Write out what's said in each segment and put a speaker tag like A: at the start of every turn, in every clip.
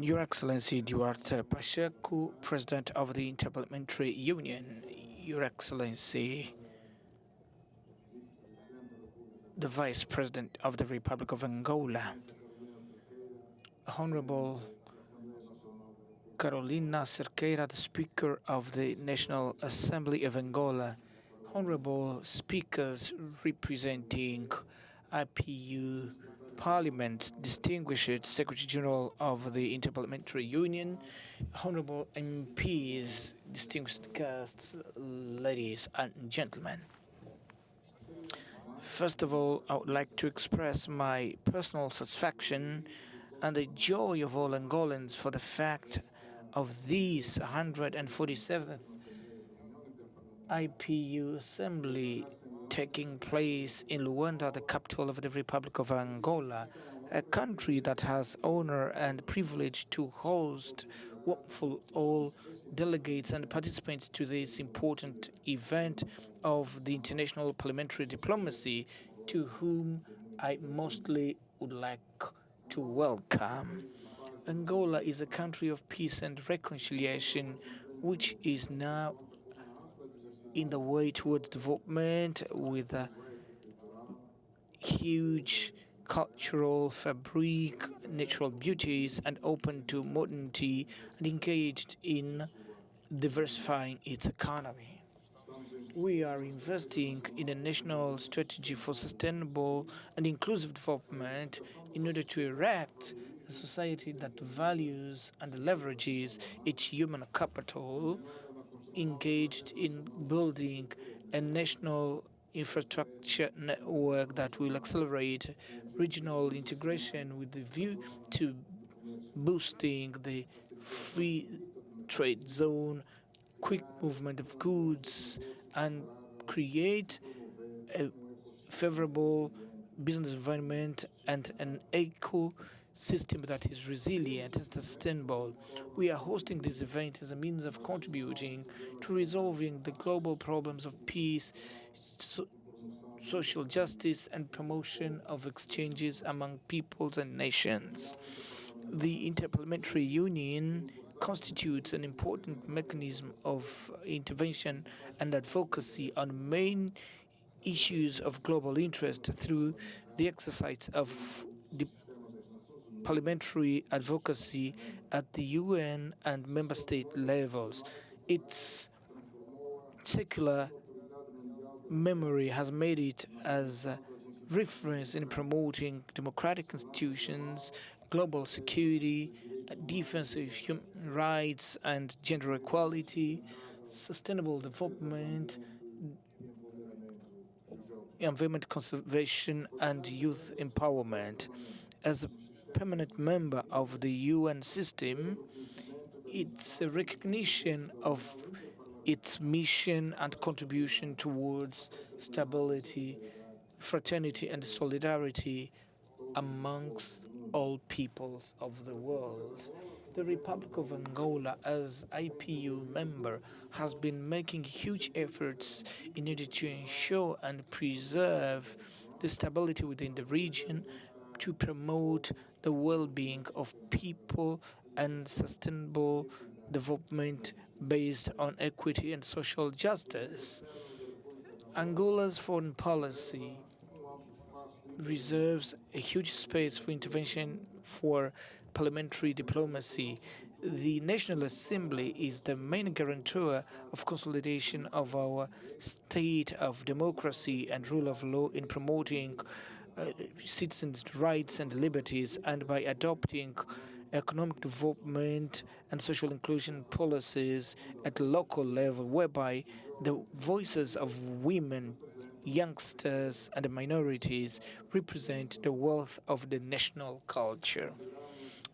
A: Your Excellency Duarte Pacheco, President of the Inter-Parliamentary Union, Your Excellency, the Vice President of the Republic of Angola, Honorable Carolina Cerqueira, the Speaker of the National Assembly of Angola, Honorable Speakers representing IPU Parliament, distinguished Secretary General of the Inter-Parliamentary Union, Honorable MPs, distinguished guests, ladies and gentlemen. First of all, I would like to express my personal satisfaction and the joy of all Angolans for the fact of this 147th IPU Assembly taking place in Luanda, the capital of the Republic of Angola, a country that has honor and privilege to host all delegates and participants to this important event of the international parliamentary diplomacy, to whom I mostly would like to welcome. Angola is a country of peace and reconciliation, which is now in the way towards development with a huge cultural fabric, natural beauties, and open to modernity, and engaged in diversifying its economy. We are investing in a national strategy for sustainable and inclusive development in order to erect a society that values and leverages its human capital, engaged in building a national infrastructure network that will accelerate regional integration with the view to boosting the free trade zone, quick movement of goods, and create a favorable business environment and an ecosystem that is resilient and sustainable. We are hosting this event as a means of contributing to resolving the global problems of peace, social justice, and promotion of exchanges among peoples and nations. The Inter-Parliamentary Union constitutes an important mechanism of intervention and advocacy on main issues of global interest through the exercise of parliamentary advocacy at the UN and member state levels. Its secular memory has made it as a reference in promoting democratic institutions, global security, defense of human rights and gender equality, sustainable development, environment conservation, and youth empowerment. As a permanent member of the UN system, it's a recognition of its mission and contribution towards stability, fraternity, and solidarity amongst all peoples of the world. The Republic of Angola, as IPU member, has been making huge efforts in order to ensure and preserve the stability within the region, to promote the well-being of people and sustainable development based on equity and social justice. Angola's foreign policy reserves a huge space for intervention for parliamentary diplomacy. The National Assembly is the main guarantor of consolidation of our state of democracy and rule of law in promoting citizens' rights and liberties, and by adopting economic development and social inclusion policies at the local level, whereby the voices of women, youngsters, and minorities represent the wealth of the national culture.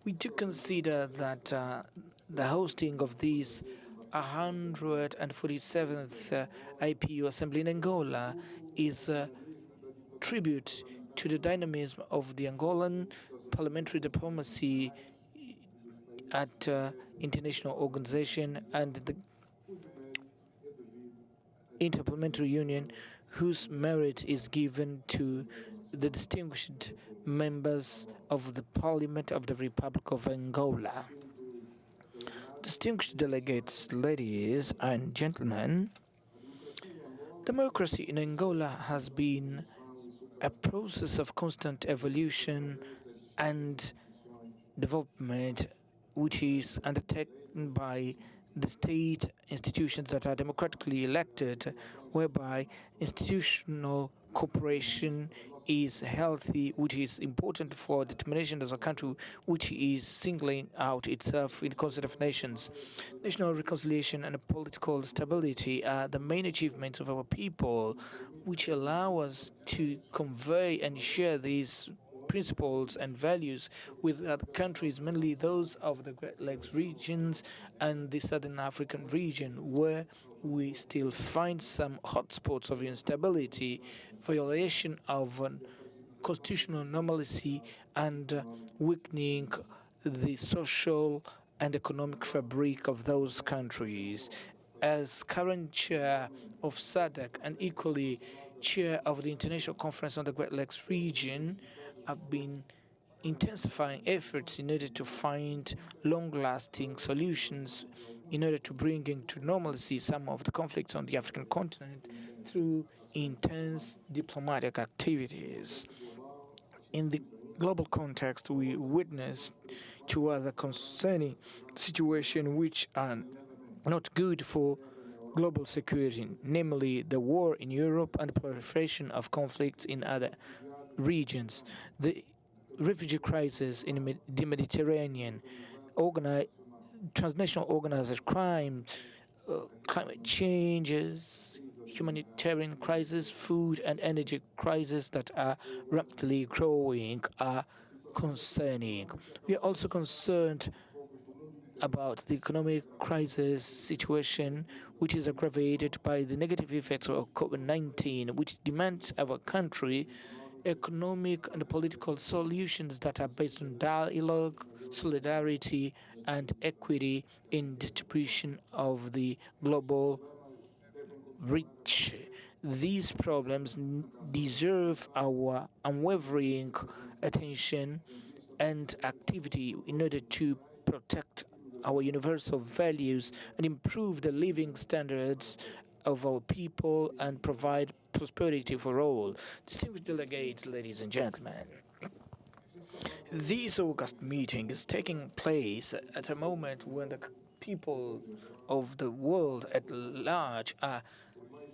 A: We do consider that the hosting of this 147th IPU Assembly in Angola is a tribute to the dynamism of the Angolan parliamentary diplomacy at international organization and the Inter-Parliamentary Union, whose merit is given to the distinguished members of the Parliament of the Republic of Angola, distinguished delegates, ladies and gentlemen, democracy in Angola has been a process of constant evolution and development which is undertaken by the state institutions that are democratically elected, whereby institutional cooperation is healthy, which is important for determination as a country which is singling out itself in the concert of nations. National reconciliation and political stability are the main achievements of our people, which allow us to convey and share these principles and values with other countries, mainly those of the Great Lakes regions and the Southern African region, where we still find some hotspots of instability, violation of constitutional normalcy, and weakening the social and economic fabric of those countries. As current chair of SADC and equally chair of the International Conference on the Great Lakes region, I've been intensifying efforts in order to find long-lasting solutions in order to bring into normalcy some of the conflicts on the African continent through intense diplomatic activities. In the global context, we witnessed two other concerning situations which are not good for global security, namely the war in Europe and the proliferation of conflicts in other regions. The refugee crisis in the Mediterranean, transnational organized crime, climate changes, humanitarian crisis, food and energy crisis that are rapidly growing are concerning. We are also concerned about the economic crisis situation, which is aggravated by the negative effects of COVID-19, which demands our country economic and political solutions that are based on dialogue, solidarity, and equity in distribution of the global reach. These problems deserve our unwavering attention and activity in order to protect our universal values and improve the living standards of our people and provide prosperity for all. Distinguished delegates, ladies and gentlemen, this August meeting is taking place at a moment when the people of the world at large are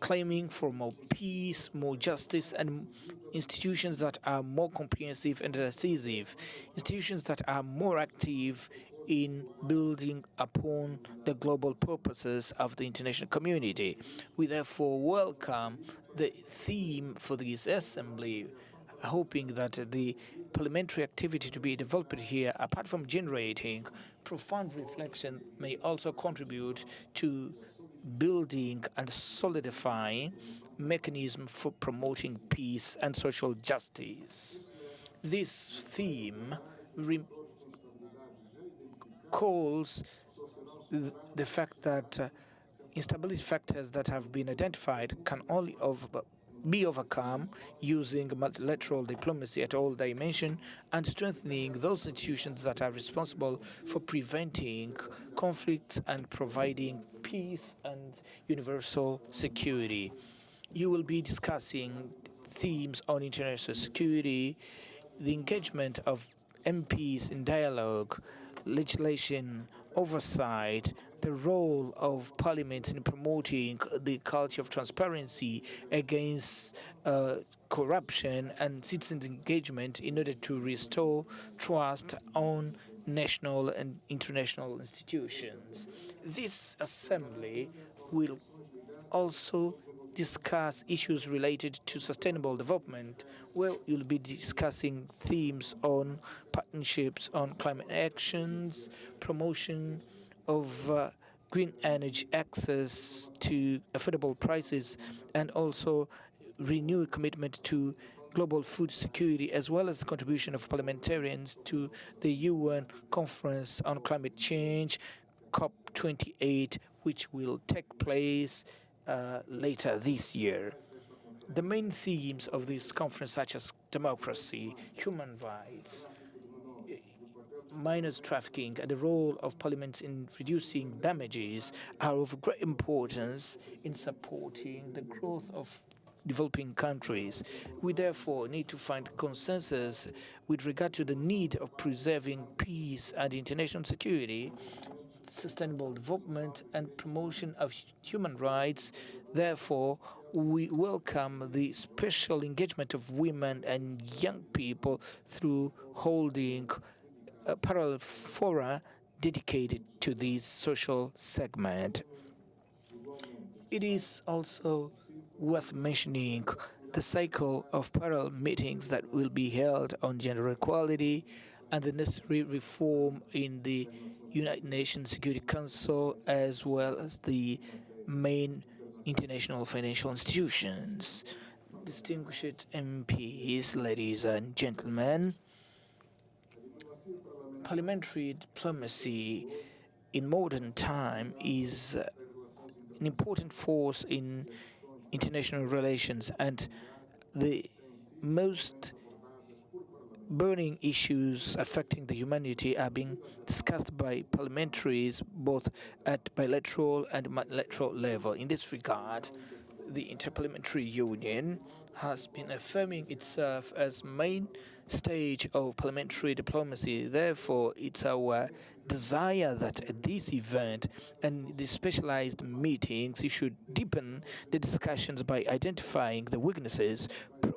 A: claiming for more peace, more justice, and institutions that are more comprehensive and decisive, institutions that are more active in building upon the global purposes of the international community. We therefore welcome the theme for this assembly, hoping that the parliamentary activity to be developed here, apart from generating profound reflection, may also contribute to building and solidifying mechanism for promoting peace and social justice. This theme calls the fact that instability factors that have been identified can only be overcome using multilateral diplomacy at all dimensions and strengthening those institutions that are responsible for preventing conflicts and providing peace and universal security. You will be discussing themes on international security, the engagement of MPs in dialogue, legislation, oversight, the role of parliament in promoting the culture of transparency against corruption and citizens' engagement in order to restore trust on national and international institutions. This assembly will also discuss issues related to sustainable development, where you'll be discussing themes on partnerships on climate actions, promotion of green energy access to affordable prices, and also renewed commitment to global food security, as well as the contribution of parliamentarians to the UN Conference on Climate Change, COP28, which will take place later this year. The main themes of this conference, such as democracy, human rights, minors trafficking, and the role of parliaments in reducing damages, are of great importance in supporting the growth of developing countries. We therefore need to find consensus with regard to the need of preserving peace and international security, sustainable development, and promotion of human rights. Therefore, we welcome the special engagement of women and young people through holding parallel fora dedicated to this social segment. It is also worth mentioning the cycle of parallel meetings that will be held on gender equality and the necessary reform in the United Nations Security Council, as well as the main international financial institutions. Distinguished MPs, ladies and gentlemen, parliamentary diplomacy in modern time is an important force in international relations, and the most burning issues affecting the humanity are being discussed by parliamentaries both at bilateral and multilateral level. In this regard, the Inter-Parliamentary Union has been affirming itself as main stage of parliamentary diplomacy. Therefore, it's our desire that at this event and the specialized meetings, you should deepen the discussions by identifying the weaknesses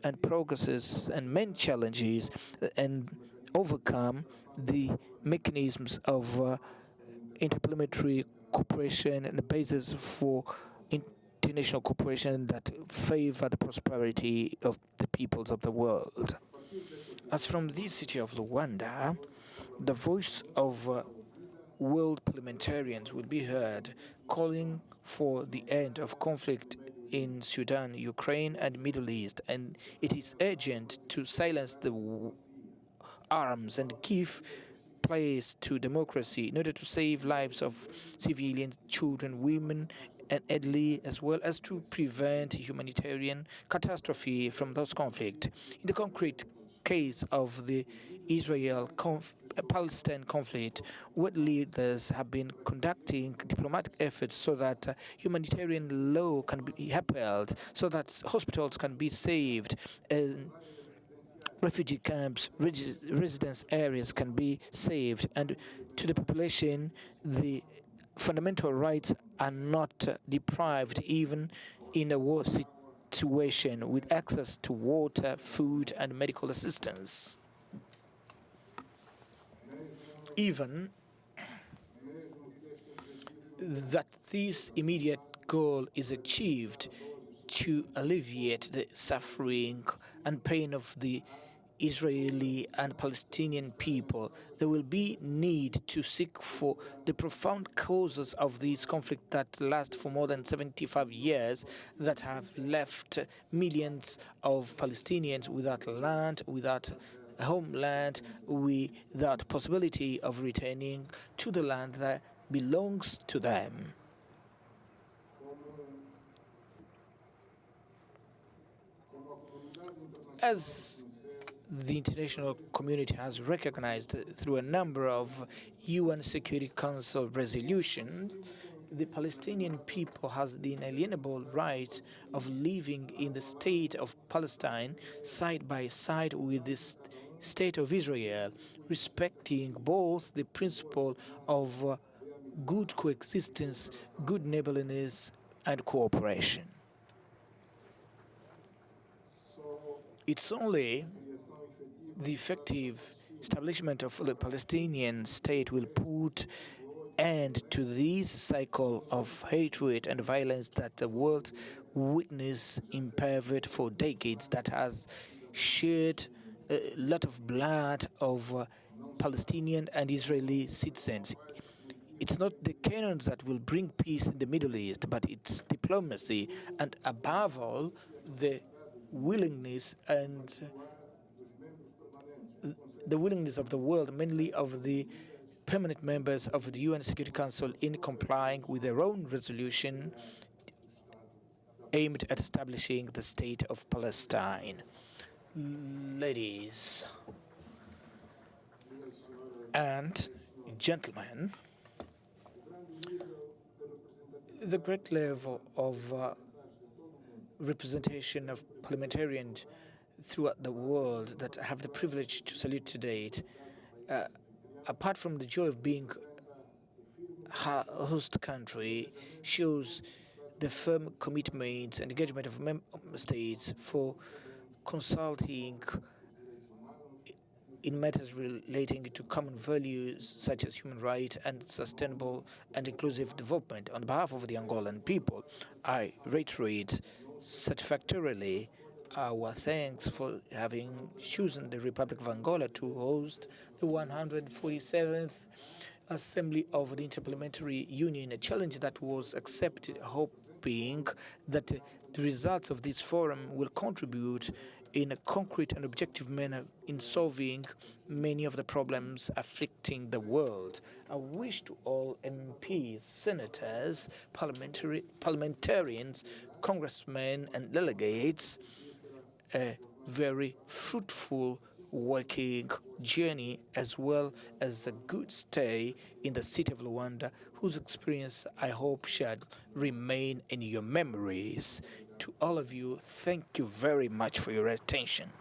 A: and progresses and main challenges and overcome the mechanisms of interparliamentary cooperation and the basis for international cooperation that favor the prosperity of the peoples of the world. As from this city of Luanda, the voice of world parliamentarians will be heard calling for the end of conflict in Sudan, Ukraine, and Middle East, and it is urgent to silence the arms and give place to democracy in order to save lives of civilians, children, women, and elderly, as well as to prevent humanitarian catastrophe from those conflicts. In the concrete case of the Israel-Palestine conflict, world leaders have been conducting diplomatic efforts so that humanitarian law can be upheld, so that hospitals can be saved, and refugee camps, residence areas can be saved, and to the population, the fundamental rights are not deprived even in a war situation, with access to water, food, and medical assistance. Even that this immediate goal is achieved to alleviate the suffering and pain of the Israeli and Palestinian people, there will be need to seek for the profound causes of this conflict that last for more than 75 years, that have left millions of Palestinians without land, without homeland, without possibility of returning to the land that belongs to them. As the international community has recognized through a number of UN Security Council resolutions, the Palestinian people has the inalienable right of living in the state of Palestine side by side with the state of Israel, respecting both the principle of good coexistence, good neighborliness, and cooperation. It's only the effective establishment of the Palestinian state will put end to this cycle of hatred and violence that the world witnessed in pervert for decades, that has shed a lot of blood of Palestinian and Israeli citizens. It's not the cannons that will bring peace in the Middle East, but it's diplomacy and, above all, the willingness of the world, mainly of the permanent members of the UN Security Council, in complying with their own resolution aimed at establishing the State of Palestine. Ladies and gentlemen, the great level of representation of parliamentarians throughout the world that I have the privilege to salute to date, apart from the joy of being a host country, shows the firm commitment and engagement of member states for consulting in matters relating to common values such as human rights and sustainable and inclusive development. On behalf of the Angolan people, I reiterate satisfactorily our thanks for having chosen the Republic of Angola to host the 147th Assembly of the Inter-Parliamentary Union, a challenge that was accepted, hoping that the results of this forum will contribute in a concrete and objective manner in solving many of the problems afflicting the world. I wish to all MPs, senators, parliamentarians, congressmen, and delegates a very fruitful working journey as well as a good stay in the city of Luanda, whose experience I hope shall remain in your memories. To all of you, thank you very much for your attention.